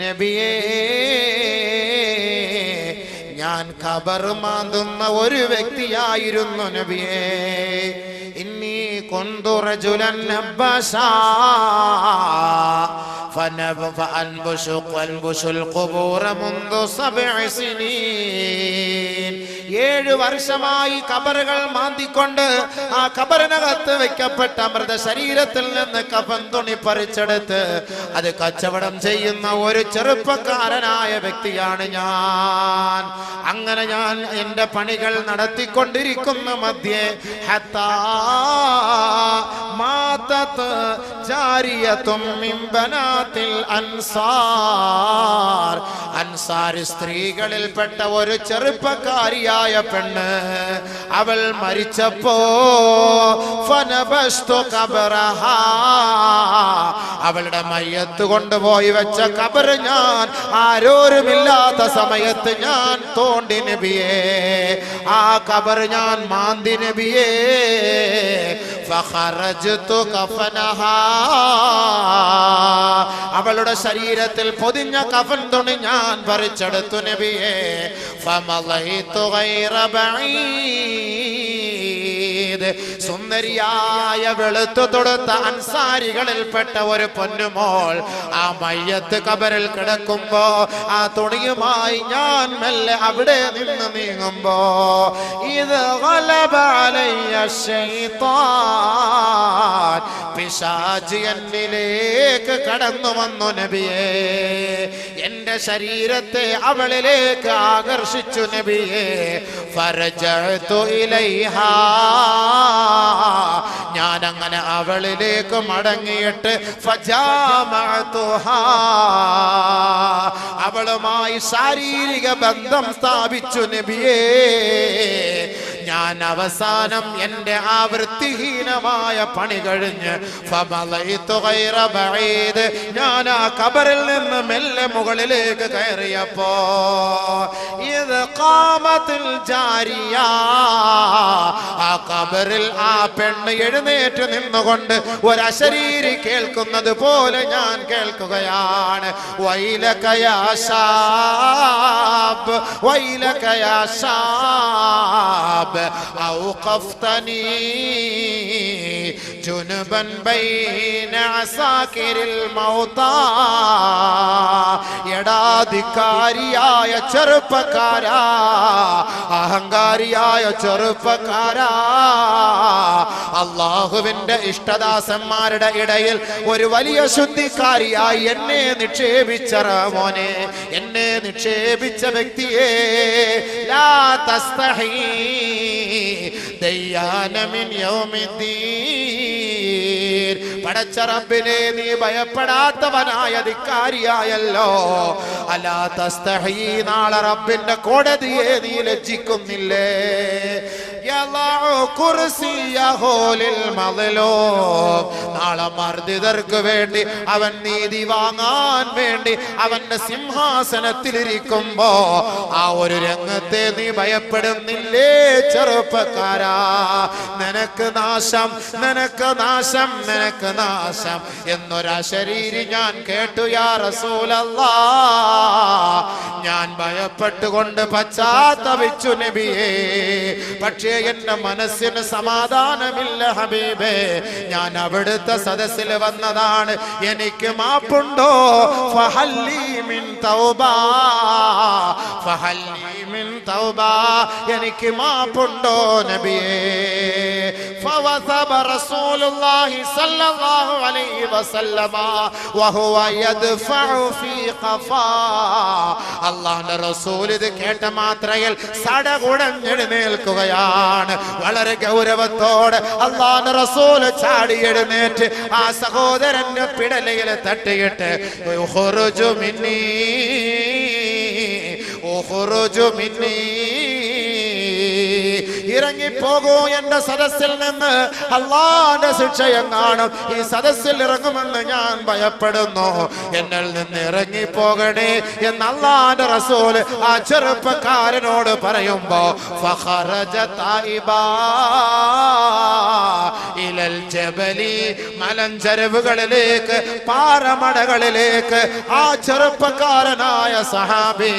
നബിയേ, ഞാൻ ഖബർ മാന്തുന്ന ഒരു വ്യക്തിയായിരുന്നു നബിയേ. ഇന്നി കുന്തു റജുലൻ അബ്ബസാ ഫഅൻബുശുൽ ഖുബൂറ മുൻദു 7 സിനീൻ. 7 വർഷമായി ഖബറുകൾ മാന്തിക്കൊണ്ട് ആ ഖബറിനകത്ത് വെക്കപ്പെട്ട മൃതശരീരത്തിൽ നിന്ന് കഫൻ തുണി പറിച്ചെടുത്ത് അത് കച്ചവടം ചെയ്യുന്ന ഒരു ചെറുപ്പക്കാരനായ വ്യക്തിയാണ് ഞാൻ. അങ്ങനെ ഞാൻ എന്റെ പണികൾ നടത്തിക്കൊണ്ടിരിക്കുന്ന മധ്യേ ഹത്താ മാതത് ജാരിയതും മിൻ ബനാത്തിൽ അൻസാർ. അൻസാർ സ്ത്രീകളിൽപ്പെട്ട ഒരു ചെറുപ്പക്കാരിയായ പെണ്ണ്, അവൾ മരിച്ചപ്പോ ഫനബസ്തു ഖബറഹാ, അവളുടെ മയ്യത്ത് കൊണ്ടുപോയി വെച്ച ഖബർ ഞാൻ ആരോരുമില്ലാത്ത സമയത്ത് ഞാൻ തോണ്ടി നബിയേ. ആ ഖബർ ഞാൻ മാന്തി നബിയേ. ഫഖറജ്തു കഫനഹാ, അവളുടെ ശരീരത്തിൽ പൊതിഞ്ഞ കഫൻ തുണി ഞാൻ പറിച്ചെടുത്തു നബിയേ. ഫമളൈതു ഗൈറ ബഈദ്, സുന്ദരിയായ വെളുത്തു തൊടുത്ത അൻസാരികളിൽപ്പെട്ട ഒരു പൊന്നുമോൾ ആ മയ്യത്ത് ഖബറിൽ കിടക്കുമ്പോ ആ തുണിയുമായി ഞാൻ മെല്ലെ അവിടെ നിന്ന് നീങ്ങുമ്പോ ഇത് ഗലബ അലയ്യ ശൈത്താൻ, പിശാച് എന്നിലേക്ക് കടന്നു വന്നു നബിയേ. എന്റെ ശരീരത്തെ അവളിലേക്ക് ആകർഷിച്ചു നബിയേ. ഫറജഅതു ഇലൈഹാ, ഞാൻ അങ്ങനെ അവളിലേക്ക് മടങ്ങിയിട്ട് ഫജാമഅതുഹാ, അവളുമായി ശാരീരിക ബന്ധം സ്ഥാപിച്ചു നബിയേ. ഞാൻ അവസാനം എന്റെ ആ വൃത്തിഹീനമായ പണി കഴിഞ്ഞ് ഫമളൈതു ഗൈറ ബഈദ്, ഞാൻ ആ ഖബറിൽ നിന്ന് മെല്ലെ മുകളിലേക്ക് കയറിയപ്പോ ഇത് ഖാമത്തുൽ ജാരിയ, ആ ഖബറിൽ ആ പെണ്ണ് എഴുന്നേറ്റ് നിന്നുകൊണ്ട് ഒരു അശരീരി കേൾക്കുന്നത് പോലെ ഞാൻ കേൾക്കുകയാണ്. വൈലക യാ ശാബ്, വൈലക യാ ശാബ് ഔഖഫ്തനി ജുനുബൻ ബൈന അസാകിരിൽ മൗതാ. എടാധികാരിയായ ചെറുപ്പക്കാരാ, അഹങ്കാരിയായ ചെറുപ്പക്കാരാ, അല്ലാഹുവിന്റെ ഇഷ്ടദാസന്മാരുടെ ഇടയിൽ ഒരു വലിയ ശുദ്ധിക്കാരിയായി എന്നെ നിക്ഷേപിച്ച റഹ്മാനെ, എന്നെ നിക്ഷേപിച്ച വ്യക്തിയെ, ലാ തസ്തഹി ദയ്യാന മിൻ യൗമിദ്ദീൻ, പടച്ച റബ്ബിനെ നീ ഭയപ്പെടാത്തവനായ ധിക്കാരിയായല്ലോ. അലാ തസ്തഹി, നാളെ റബ്ബിന്റെ കോടതിയെ നീ ലജ്ജിക്കുന്നില്ലേ? നാളെ മർദിതർക്ക് വേണ്ടി അവൻ നീതി വാങ്ങാൻ വേണ്ടി അവന്റെ സിംഹാസനത്തിലിരിക്കുമ്പോ ആ ഒരു രംഗത്തെ നീ ഭയപ്പെടുന്നില്ലേ ചെറുപ്പക്കാരാ? നിനക്ക് നാശം, നിനക്ക് നാശം, നിനക്ക് നാശം എന്നൊരശരീരി ഞാൻ കേട്ടു യാ റസൂലല്ലാഹ്. ഞാൻ ഭയപ്പെട്ടുകൊണ്ട് പശ്ചാത്തപിച്ചു നബിയേ. പക്ഷേ എന്റെ മനസ്സിന് സമാധാനമില്ല ഹബീബേ. ഞാൻ അവിടുത്തെ സദസ്സിൽ വന്നതാണ്, എനിക്ക് മാപ്പുണ്ടോ? ഫഹല്ലി മിൻ തൗബാ, ഫഹല്ലി മിൻ തൗബാ, എനിക്ക് മാപ്പുണ്ടോ നബിയേ? ഫവസബ റസൂലുള്ളാഹി സ്വല്ലല്ലാഹു അലൈഹി വസല്ലമ വഹുവ യദ്ഫഉ ഫീ ഖഫാ. അല്ലാഹുവിന്റെ റസൂൽ ഇത് കേട്ട മാത്രയിൽ സടകുടഞ്ഞെഴുന്നേൽക്കുകയാണ്. വളരെ ഗൗരവത്തോടെ അല്ലാഹുവിന്റെ റസൂൽ ചാടി എഴുന്നേറ്റ് ആ സഹോദരന്റെ പിടലയിൽ തട്ടിയിട്ട് ഉഖ്റുജു മിന്നീ, ഉഖ്റുജു മിന്നീ, ഇറങ്ങിപ്പോകൂ എന്റെ സദസ്സിൽ നിന്ന്, അല്ലാഹുവിന്റെ ശിക്ഷയും കാണും. ഈ സദസ്സിൽ ഇറങ്ങുമെന്ന് ഞാൻ ഭയപ്പെടുന്നു, എന്നിൽ നിന്ന് ഇറങ്ങിപ്പോകണേ എന്ന് അല്ലാഹുവിന്റെ റസൂൽ ആ ചെറുപ്പക്കാരനോട് പറയുമ്പോ ഫഖറജ തായിബാ ഇലൽ ജബലി, മലഞ്ചരവുകളിലേക്ക്, പാറമടകളിലേക്ക് ആ ചെറുപ്പക്കാരനായ സഹാബി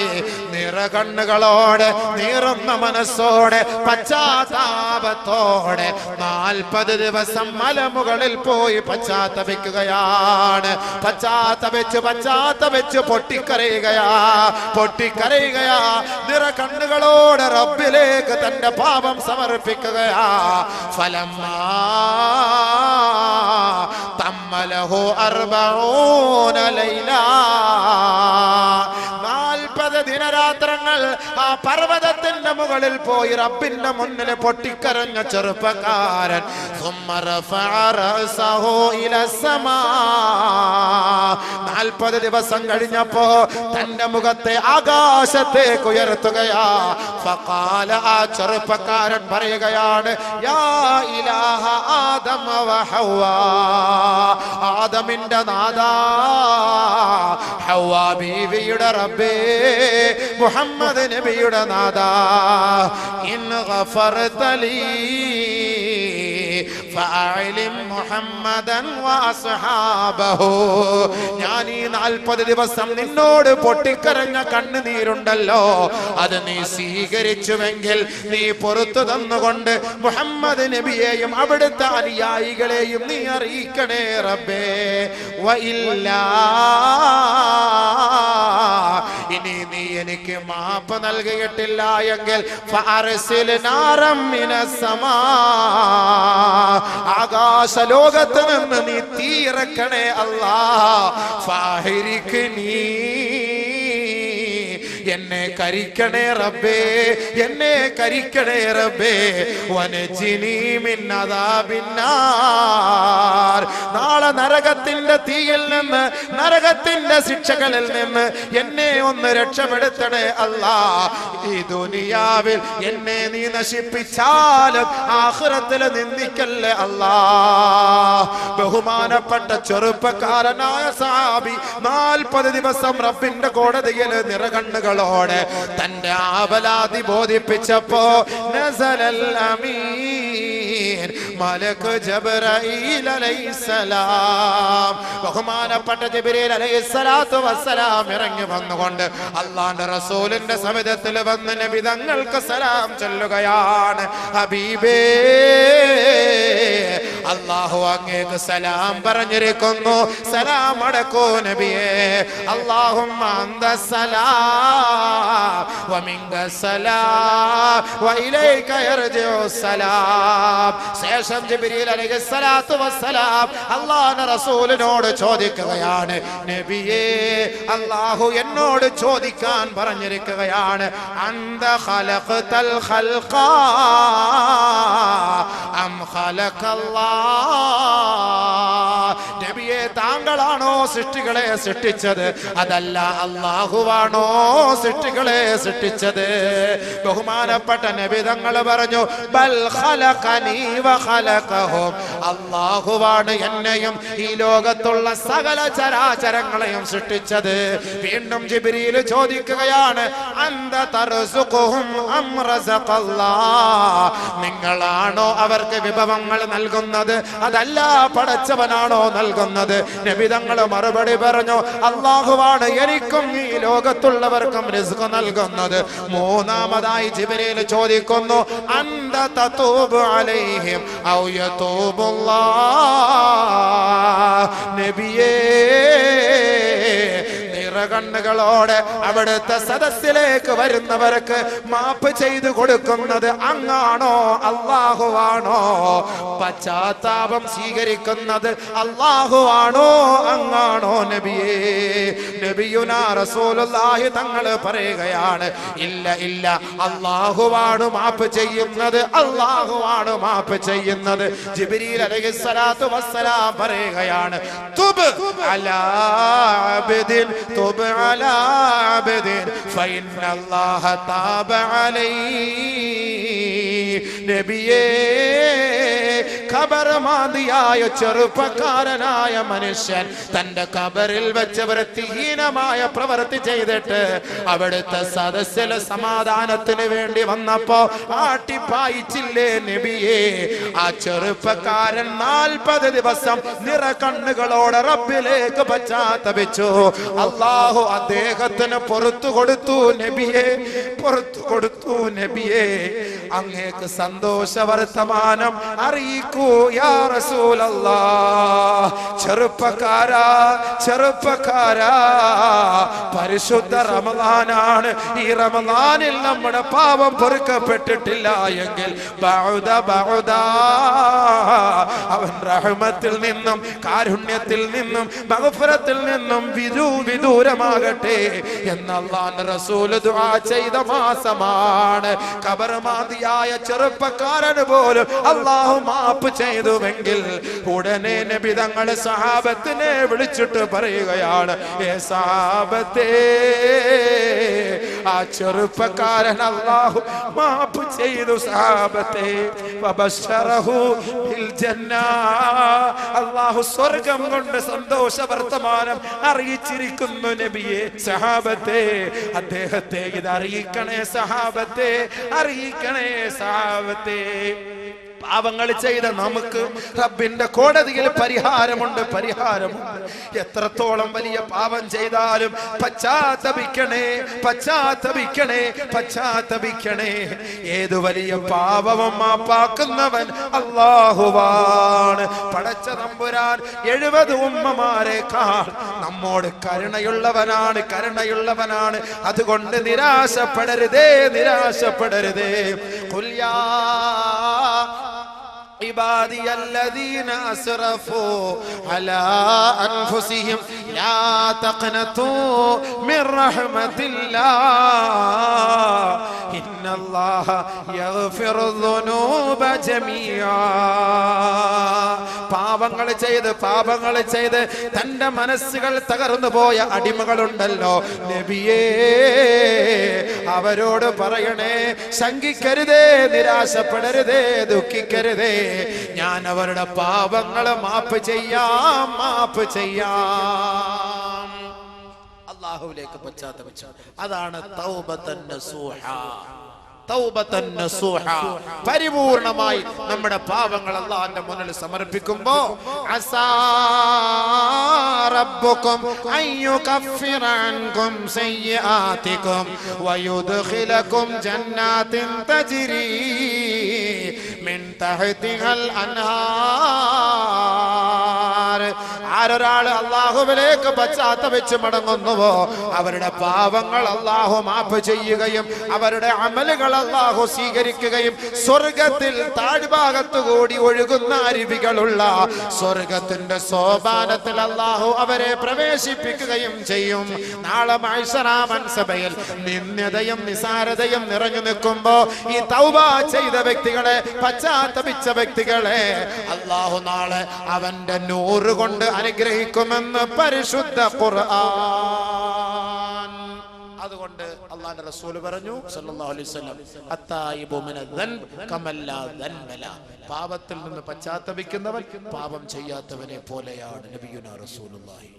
നിറകണ്ണുകളോടെ, നീറുന്ന മനസ്സോടെ, പശ്ചാത്താപത്തോടെ 40 ദിവസം മലമുകളിൽ പോയി പശ്ചാത്തപിക്കുകയാണ്. പശ്ചാത്തപിച്ച് പൊട്ടിക്കരയുകയാ. നിറകണ്ണുകളോടെ റബ്ബിലേക്ക് തന്റെ പാപം സമർപ്പിക്കുകയാ. ഫലമ്മാ തമ്മലഹു 40 ലൈല, 40 ദിനരാത്രങ്ങൾ ആ പർവ്വതത്തിന്റെ മുകളിൽ പോയി റബ്ബിന്റെ മുന്നിൽ പൊട്ടിക്കരഞ്ഞ ചെറുപ്പക്കാരൻ 40 ദിവസം കഴിഞ്ഞപ്പോ തന്റെ മുഖത്തെ ആകാശത്തേക്ക് ഉയർത്തുകയാ. ഫഖാല, ആ ചെറുപ്പക്കാരൻ പറയുകയാണ്, യാ ഇലാഹ ആദം വ ഹവ്വാ, ആദമിന്റെ നാദാ, ഹവ്വാ ബീവിയുടെ റബ്ബേ, മുഹമ്മദ് നബിയുടെ നാദാ, ഇൻ ഗഫർത ലീ ഫഅലിം മുഹമ്മദൻ വഅസ്ഹാബഹു, ഞാൻ ഈ 40 ദിവസം നിന്നോട് പൊട്ടിക്കരഞ്ഞ കണ്ണുനീരുണ്ടല്ലോ, അത് നീ സ്വീകരിച്ചുവെങ്കിൽ നീ പുറത്തു തന്നുകൊണ്ട് മുഹമ്മദ് നബിയെയും അവിടുത്തെ അനുയായികളെയും നീ അറിയിക്കണേ റബ്ബേ. വഇല്ലാ, ഇനി നീ എനിക്ക് മാപ്പ് നൽകിയിട്ടില്ല എങ്കിൽ ഫഅർസിൽ നാറം മിനസ് സമാ, ആകാശ ലോകത്ത് നിന്ന് നീ തീയിറക്കണേ അല്ലാഹ്. ഫാഹിരിക്നി, എന്നെ കരിക്കണേ റബ്ബേ, എന്നെ കരിക്കണേ റബ്ബേ. വനജിനി മിൻ അദാബിന്നാർ, നാളെ നരകത്തിന്റെ തീയിൽ നിന്ന്, നരകത്തിന്റെ ശിക്ഷകളിൽ നിന്ന് എന്നെ ഒന്ന് രക്ഷപ്പെടുത്തണേ അല്ലാഹ്. ഈ ദുനിയാവിൽ എന്നെ നീ നശിപ്പിച്ചാലും ആഖിറത്തിൽ നിന്ദിക്കല്ലേ അല്ലാഹ്. ബഹുമാനപ്പെട്ട ചെറുപ്പക്കാരനായ സഹാബി 40 ദിവസം റബ്ബിന്റെ കോടതിയിൽ നിറകണ്ണുകളോടെ തന്റെ ആവലാതി ബോധിപ്പിച്ചപ്പോ നസലൽ അമീൻ മലക് ജിബ്രീൽ അലൈഹിസ്സലാം, ബഹുമാനപ്പെട്ട ജിബ്രീൽ അലൈഹിസ്സലാത്തു വസ്സലാം ഇറങ്ങി വന്നുകൊണ്ട് അല്ലാഹുവിന്റെ റസൂലിന്റെ സവിധത്തിൽ വന്ന് നബി തങ്ങൾക്ക് സലാം ചൊല്ലുകയാണ്. ഹബീബേ, അല്ലാഹു അങ്ങേക്ക് സലാം പറഞ്ഞിരിക്കുന്നു, സലാം അടക്കൂ നബിയേ. അല്ലാഹുമ്മ അന്തസ്സലാം വമിൻകസ്സലാം വഇലൈക യർജിഉസ്സലാം. ശേഷം ജിബ്രീൽ അലൈഹിസ്സലാത്തു വസ്സലാം അല്ലാഹുവിന്റെ റസൂലിനോട് ചോദിക്കുകയാണ്, നബിയേ, അല്ലാഹു എന്നോട് ചോദിക്കാൻ പറഞ്ഞിരിക്കുകയാണ്, അന്ത ഖലഖതൽ ഖൽഖ അം ഖലഖല്ലാഹ്, നബിയെ താങ്കളാണോ സൃഷ്ടികളെ സൃഷ്ടിച്ചത്, അതല്ല അല്ലാഹുവാണോ സൃഷ്ടികളെ സൃഷ്ടിച്ചത്? ബഹുമാനപ്പെട്ട നബി തങ്ങൾ പറഞ്ഞു, ബൽ ഖലഖനി വ ഖലഖഹും, അല്ലാഹുവാണ് എന്നെയും ഈ ലോകത്തുള്ള സകല ചരാചരങ്ങളെയും സൃഷ്ടിച്ചത്. വീണ്ടും ജിബ്രീൽ ചോദിക്കുകയാണ്, അന്ത തർസുഖുഹും അം റസഖല്ലാഹ്, നിങ്ങളാണോ അവർക്ക് വിഭവങ്ങൾ നൽകുന്നത്, അതല്ല പടച്ചവനാണോ നൽകുന്നത്? നബി തങ്ങൾ മറുപടി പറഞ്ഞു, അല്ലാഹുവാണ് എനിക്കും ഈ ലോകത്തുള്ളവർക്കും റിസ്ക് നൽകുന്നത്. മൂന്നാമതായി ജിബ്രീൽ ചോദിക്കുന്നു, അന്ത തതൂബു അലൈഹിം ഔ യതൂബുല്ലാഹ്, നബിയേ, കണ്ണുകളോടെ അവിടുത്തെ സദസ്സിലേക്ക് വരുന്നവർക്ക് മാപ്പ് ചെയ്തു കൊടുക്കുന്നത് അങ്ങാണോ അല്ലാഹുവാണോ? പശ്ചാത്താപം സ്വീകരിക്കുന്നത് അല്ലാഹുവാണോ അങ്ങാണോ? നബിയേ, നബിയുനാ റസൂലുള്ളാഹി തങ്ങൾ പറയുകയാണ്, ഇല്ല ഇല്ല, അല്ലാഹുവാണ് മാപ്പ് ചെയ്യുന്നത്, അല്ലാഹുവാണ് മാപ്പ് ചെയ്യുന്നത്. ജിബ്രീൽ അലൈഹിസ്സലാത്തു വസ്സലാം പറയുകയാണ്, തുബ് അലാ അബ്ദിൻ തുബ് അലാ അബ്ദിൻ ഫഇന്നല്ലാഹ താബ അലൈഹി. നബിയേ, കബർമാദിയായ ചെറുപ്പക്കാരനായ മനുഷ്യൻ തന്റെ കബറിൽ വെച്ച് വൃത്തിഹീനമായ പ്രവൃത്തി ചെയ്തിട്ട് അവിടുത്തെ സദസ്സിൽ സമാധാനത്തിന് വേണ്ടി വന്നപ്പോ ആട്ടിപ്പായിച്ചില്ലേ നബിയേ? ആ ചെറുപ്പക്കാരൻ 40 ദിവസം നിറകണ്ണുകളോടെ റബ്ബിലേക്ക് പശ്ചാത്തപിച്ചു. അല്ലാഹു അദ്ദേഹത്തിന് പുറത്തു കൊടുത്തു നബിയേ, പുറത്തു കൊടുത്തു നബിയേ. അങ്ങേക്ക് സന്തോഷ വർത്തമാനം അറിയിക്കൂ യാ റസൂലല്ലാഹ്. ചെറുപ്പക്കാരാ, ചെറുപ്പക്കാരാ, പരിശുദ്ധ റമദാനാണ്. ഈ റമദാനിൽ നമ്മുടെ പാപം പൊറുക്കപ്പെട്ടിട്ടില്ല എങ്കിൽ അവൻ റഹ്മത്തിൽ നിന്നും കാരുണ്യത്തിൽ നിന്നും മഗ്ഫിറത്തിൽ നിന്നും വിദൂരമാകട്ടെ എന്ന് അല്ലാഹുവിന്റെ റസൂൽ ദുആ ചെയ്ത മാസമാണ്. ഖബർമാദിയായ ചെറുപ്പക്കാരന് പോലും അല്ലാഹു മാപ്പ് ചെയ്തുവെങ്കിൽ ഉടനെ നബി തങ്ങൾ സഹാബത്തിനെ വിളിച്ചിട്ട് പറയുകയാണ്, ഏ സഹാബത്തേ, ആ ചെറുപ്പക്കാരൻ അല്ലാഹു മാപ്പ് ചെയ്തു സഹാബത്തേ. വബശറഹു ബിൽ ജന്ന, അല്ലാഹു സ്വർഗ്ഗം കൊണ്ട് സന്തോഷ വർത്തമാനം അറിയിച്ചിരിക്കുന്നു നബിയെ. സഹാബത്തേ, അദ്ദേഹത്തെ ഇത് അറിയിക്കണേ സഹാബത്തേ, അറിയിക്കണേ സഹാബത്തേ. പാപങ്ങൾ ചെയ്ത നമുക്ക് റബ്ബിന്റെ കോടതിയിൽ പരിഹാരമുണ്ട്, പരിഹാരമുണ്ട്. എത്രത്തോളം വലിയ പാപം ചെയ്താലും പശ്ചാത്തപിക്കണേ, പശ്ചാത്തപിക്കണേ, പശ്ചാത്തപിക്കണേ. ഏതു വലിയ പാപവും മാപ്പാക്കുന്നവൻ അല്ലാഹുവാണ്. പടച്ച തമ്പുരാൻ 70 ഉമ്മമാരെക്കാൾ നമ്മോട് കരുണയുള്ളവനാണ്, കരുണയുള്ളവനാണ്. അതുകൊണ്ട് നിരാശപ്പെടരുതേ, നിരാശപ്പെടരുതേ. ഖുൽ യാ عبادي الذين أسرفوا على أنفسهم لا تقنطوا من رحمة الله إن الله يغفر الذنوب جميعا. പാപങ്ങൾ ചെയ്ത് തന്റെ മനസ്സുകൾ തകർന്നു പോയ അടിമകളുണ്ടല്ലോ നബിയേ, അവരോട് പറയണേ, ശങ്കിക്കരുതേ, നിരാശപ്പെടരുതേ, ദുഃഖിക്കരുതേ. ഞാൻ അവരുടെ പാപങ്ങൾ മാപ്പ് ചെയ്യാം, മാപ്പ് ചെയ്യാം. അല്ലാഹുവിലേക്ക് പശ്ചാത്തപിച്ചു. അതാണ് തൗബത്തൻ നസൂഹ. തൗബത്തൻ നസൂഹ. പരിപൂർണമായി നമ്മുടെ പാപങ്ങൾ അല്ലാഹുവിന്റെ മുന്നിൽ സമർപ്പിക്കുമ്പോൾ അസാ റബ്ബുക്കും അയ്യുകഫിറ അൻകും സയ്യിആതികും വയുദ്ഖിലകും ജന്നാത്തിൻ തജ്രി മിൻ തഹ്തിഹൽ അൻഹാർ. ആരൊരാൾ അല്ലാഹുവിലേക്ക് പശ്ചാത്തപിച്ച് മടങ്ങുന്നുവോ അവരുടെ പാപങ്ങൾ അല്ലാഹു മാപ്പ് ചെയ്യുകയും അവരുടെ അമലുകൾ അല്ലാഹു സ്വീകരിക്കുകയും സ്വർഗത്തിൽ താഴ്ഭാഗത്തുകൂടി ഒഴുകുന്ന അരുവികളുള്ള സ്വർഗത്തിന്റെ സോപാനത്തിൽ അല്ലാഹു അവരെ പ്രവേശിപ്പിക്കുകയും ചെയ്യും. നാളെ മഹ്ശറ മൻസബയിൽ നിന്ദ്യതയും നിസാരതയും നിറഞ്ഞു നിൽക്കുമ്പോ ഈ തൗബ ചെയ്ത വ്യക്തികളെ, പശ്ചാത്തപിച്ച വ്യക്തികളെ അല്ലാഹു നാളെ അവന്റെ നൂറ് കൊണ്ട് അനുഗ്രഹിക്കുമെന്ന് പരിശുദ്ധ ഖുർആൻ. അതുകൊണ്ട് അല്ലാഹുവിന്റെ റസൂൽ പറഞ്ഞു സല്ലല്ലാഹു അലൈഹി വസല്ലം, അത്തായിബു മിനദ്ദൻബ് കമല്ലാ ദൻബല. പാപത്തിൽ നിന്ന് പശ്ചാത്തപിക്കുന്നവൻ പാപം ചെയ്യാത്തവനെ പോലെയാണ് നബിയുനാ റസൂലുള്ളാഹി.